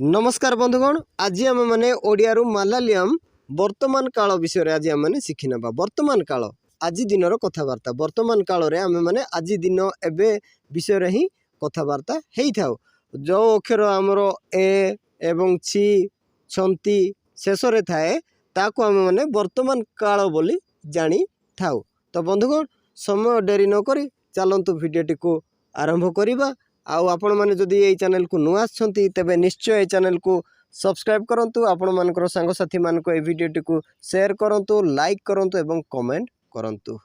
नमस्कार बंधुगण, आज आम मैंने ओडियारू मालालियम वर्तमान काल विषय आज आम मैंने शिखी ना। वर्तमान काल आज दिन कथबार्ता वर्तमान काल रे आम मैंने आज दिन एबे विषय ही कथबार्ता हेई थाउ। जो अक्षर आमर ए एवं छि छंती शेष रे थाए ताको आम मैंने वर्तमान काल बोली जानी थाउ। तो बंधुगण समय डेरी न करी चलंतु भिडियोटी को आरंभ करिबा। आउ आपण माने जदि ये चैनल को नुआ आछंती तेबे निश्चय ये चैनल को सब्सक्राइब करंतु। आपण मानकर संग साथी मान को ए वीडियोटी को शेयर करंतु, लाइक करंतु एवं कमेंट करंतु।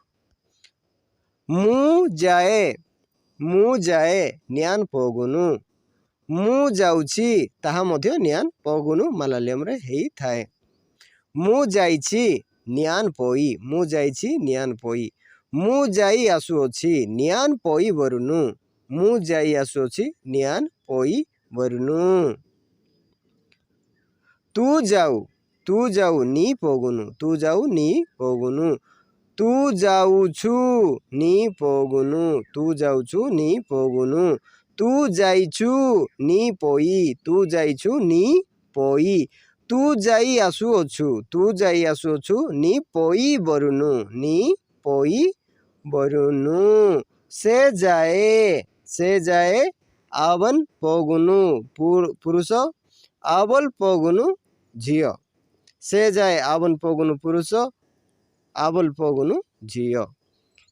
मु जाए न्यान पोगुनु, मु जाउछि ताहा मध्य न्यान पोगुनु मालालियम रे हेई थाए। मु जाइछि न्यान पोई, मु जाइछि न्यान पोई, मु जाई आसुअछि न्यान पोई बरुनु, मु जाई आसुअछि न्यान पोई बरुनु। तू जाऊ नी पोगुनु, तू जाऊ नी पोगुनु, तू जाउछु नी पोगुनु, तू जाउछु नी पोगुनु, तू जाइछु नी पोई, तू जाइछु नी पोई, तू जाई आसुअछु, तू जाई आसुअछु नी पोई बरुनु, नी पोई बरुनु। से जाए आवन पोगुनु पुरुष, आवल पोगुनु झियो। से जाए आवन पोगुनु पुरुष, आवल पोगुनु झियो।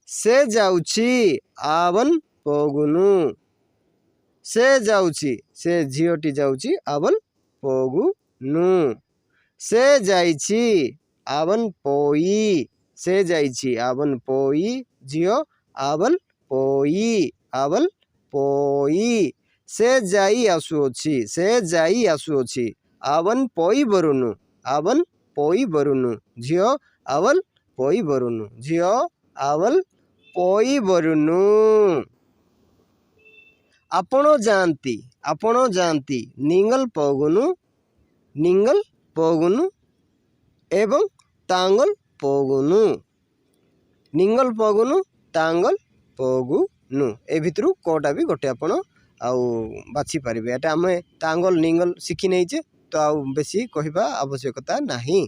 से जाउछि आवन पोगुनु, से जाउछि से झियोटी जाउछि आवल पोगुनु। से जाइछि आवन पोई, से जाइछि आवन पोई झियो, आवल पोई, आवल पोई। से जाई आसुअछि, से जाई आसुअछि आवन पोई बरुनु, आवन पोई बरुनु झियो, आवल पोई बरुनु झियो, आवल पोई बरुनु। आपण जांती निंगल पोगुनु एवं तांगल पोगुनु, निंगल पोगुनु तांगल पोगुनु। ए भितरु कोटा भी गोटे आपण आउ बाछि पारिबे। एटा आमे तांगल निंगल शिखि नैचे तो आउ बेसी कहिबा आवश्यकता नाही।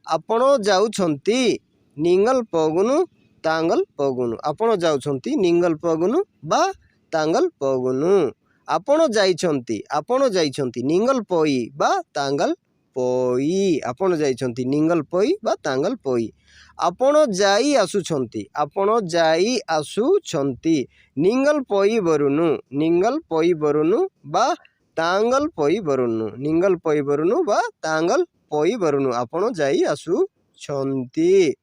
आपण जाउछंती निंगल पोगुनु तांगल पोगुनु, आपण जाउछंती निंगल पोगुनु बा तांगल पोगुनु। आपण जाइछंती निंगल पोई बा तांगल पोई, आपण जाइछंती निंगल पोई बा तांगल पोई। आपण जाई आसुछंती निंगल पोई बरुनु, निंगल पोई बरुनु बा तांगल पोई बरुनु, निंगल पोई बरुनु बा तांगल पोई बरुनु। आपण जाई आसुछंती।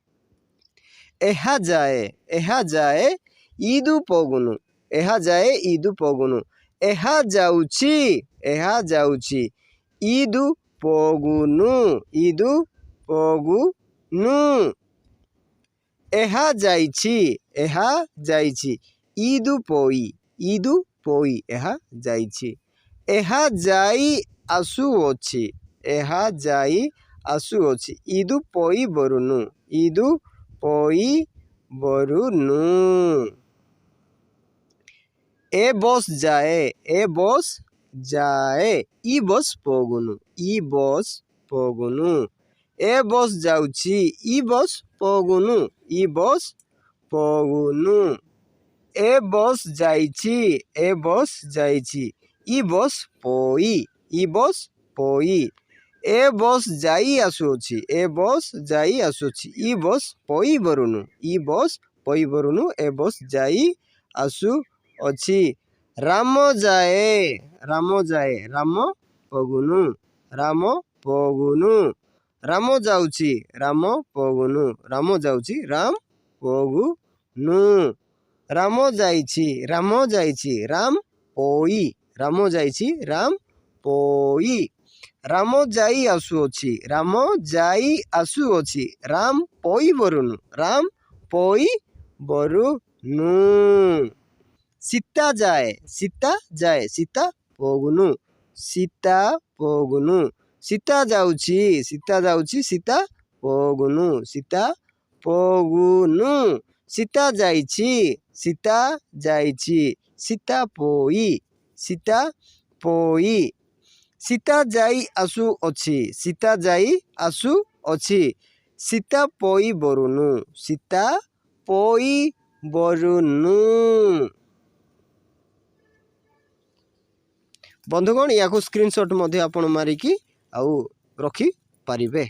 एहा जाए ईदु पोगुनु, एहा जाए ईदु पोगुनु, एहा जाउछि ईदु पोगुनु, ईदु पोगुनु। एहा जाइछि ईदु पोई, एहा जाइछि। एहा जाई आसुअछि ईदु पोई बरुनु, ईदु पोई बरुनु। ए बस जाए ई बस पोगुनु, ए बस जाउछि ई बस पोगुनु, ई बस पोगुनु। ए बस जाइछि ई बस पोई, ए बस जाई आसुअछि ई बस पोई बरुनु, ए बस जाई आसुअछि। राम जाए राम पोगुनु, राम जाउछि राम पोगुनु, राम पोगुनु। राम जाइछि राम पोई, राम पोई। राम जाई आसुअछि राम पोई बरुनु, सीता जाए सीता पोगुनु, सीता जाउछि सीता पोगुनु, सीता जाइछि सीता पोई, सीता जाई आसु अछि सीता जाई आसु अछि सीता पोई बरुनु सीता पोई बरुनु। बंधुगण या स्क्रीनशॉट मध्य आपण मारिकी आउ रखी पारिबे।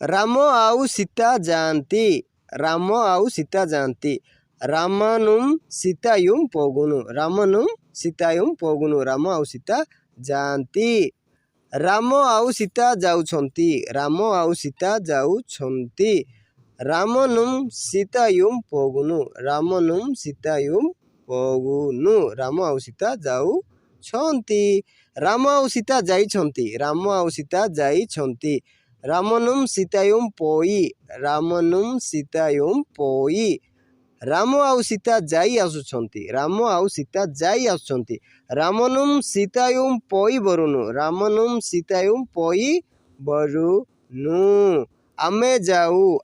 राम आउ सीता जानती राम आउ सीता जानती रामानुम सीतायुम पोगुनु रामानुम सीतायुम पोगुनु राम आउ सीता जानती राम आउ सीता जाउछंती राम आउ सीता जाउछंती रामनुम सीतायुम पोगुनु रामनुम सीतायुम पोगुनु राम आउ सीता जाउछंती राम आउ सीता जाइछंती राम आउ सीता जाइछंती रामनुम सीतायुम पोई रामनुम सीतायुम पोई राम आउ सीता जाई आसुछंती राम आउ सीता जाई आसुछंती रामनुम सीतायुम पोई बरुनु रामनुम सीतायुम पोई बरुनु आमे जाऊ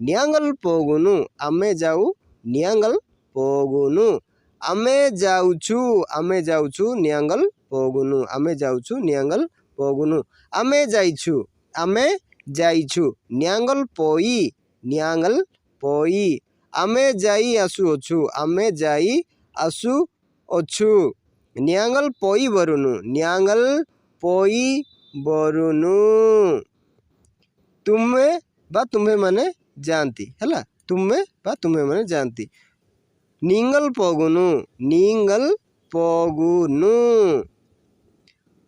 न्यांगल पोगुनु आमे जाऊ न्यांगल पोगुनु आमे जाउछु न्यांगल पोगुनु आमे जाउछु न्यांगल पोगुनु आमे जाइछु न्यांगल पोई आमे जाई आसुअछु न्यांगल पोई बरुनु तुम्हे माने जानती हैला तुम्हे माने जानती निंगल पोगुनु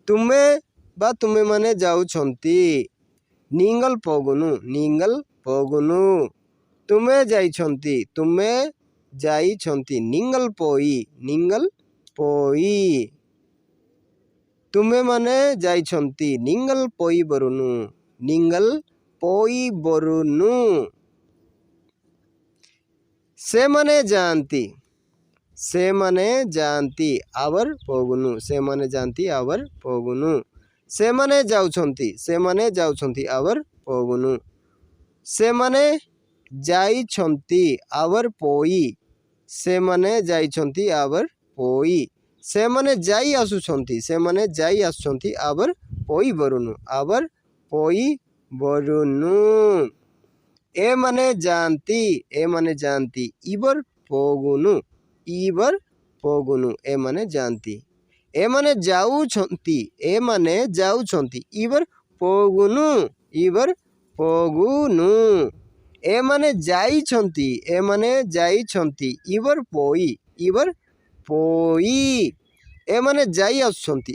तुम्हे माने जाउछंती निंगल पोगुनु तुम्हे जाइछंती निंगल पोई तुम्हे माने जाइछंती निंगल पोई बरुनु से माने जानती आवर पोगुनु से माने जानती आवर पोगुनु से माने जाउछंती आवर पोगुनु से माने जाइछंती आवर पोई से माने जाइछंती आवर पोई से माने जाई आसुछंती आवर पोई बरुनु ए माने जानती इबर पोगुनु ए माने जानती ए माने जाउछंती इबर पोगुनु ए माने जाइछंती इबर पोई ए माने जाई आसुछंती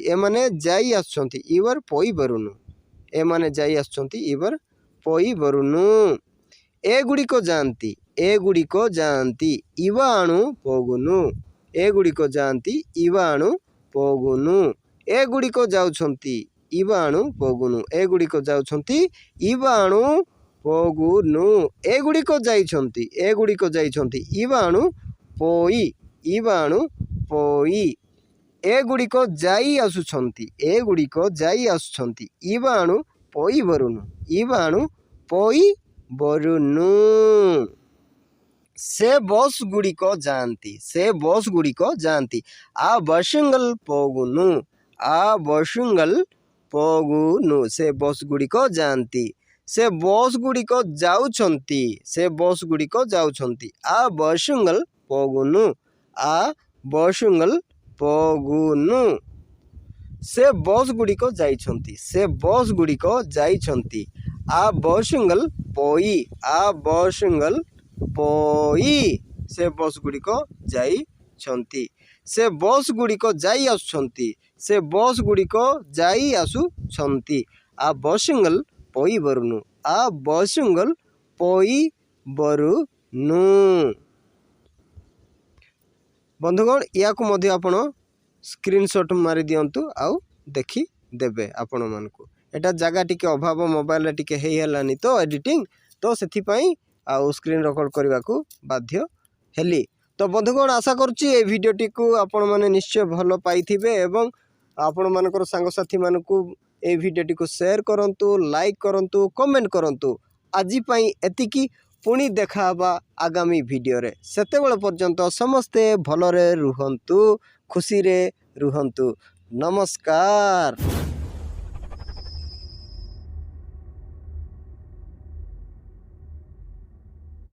इबर पोई बरुनु ए माने जाई आसुछंती इबर पोई बरुनु ए गुड़िको जानती इवाणु पोगुनु ए गुड़िको जानती इवाणु पोगुनु ए गुड़िको जाउछंती इवाणु पोगुनु ए गुड़िको जाउछंती इवाणु पोगुनु ए गुड़िको जाइछंती इवाणु पोई ए गुड़िको जाई आसुछंती इवाणु पोई बरुनु से बस गुड़िको जानती आ बर्षिंगल पोगुनु से बस गुड़िको जानती से बस गुड़िको जाउछंती आ बर्षिंगल पोगुनु से बस गुड़िको जाइछंती आ बर्षिंगल पोई से बस गुड़िको जाइछंती से बस गुड़िको जाई आसुछंती आ बर्षिंगल पोई बरुनु बंधुगण या आपण स्क्रीनशॉट मारी दिंतु आउ देखी देबे आपण मानकु एटा जगह टिके अभाव मोबाइल टिके हेई हलानी तो एडिटिंग तो सेथिपाई आउ स्क्रीन रिकॉर्ड करने को बाध्य हेली। तो बंधुगण आशा करुच्ची ए भिडियोटी को आपण माने निश्चय भल पाइथिबे एवं आपण मानकर सांगसाथी मानकु ए भिडियोटी को शेयर करंतु लाइक करंतु कमेंट करंतु। आज पई एतिकी पुणी देखाबा आगामी भिडियो रे सेतेबेले पर्यंत समस्ते भलरे रुहंतु खुशी रे रुहंतु। नमस्कार।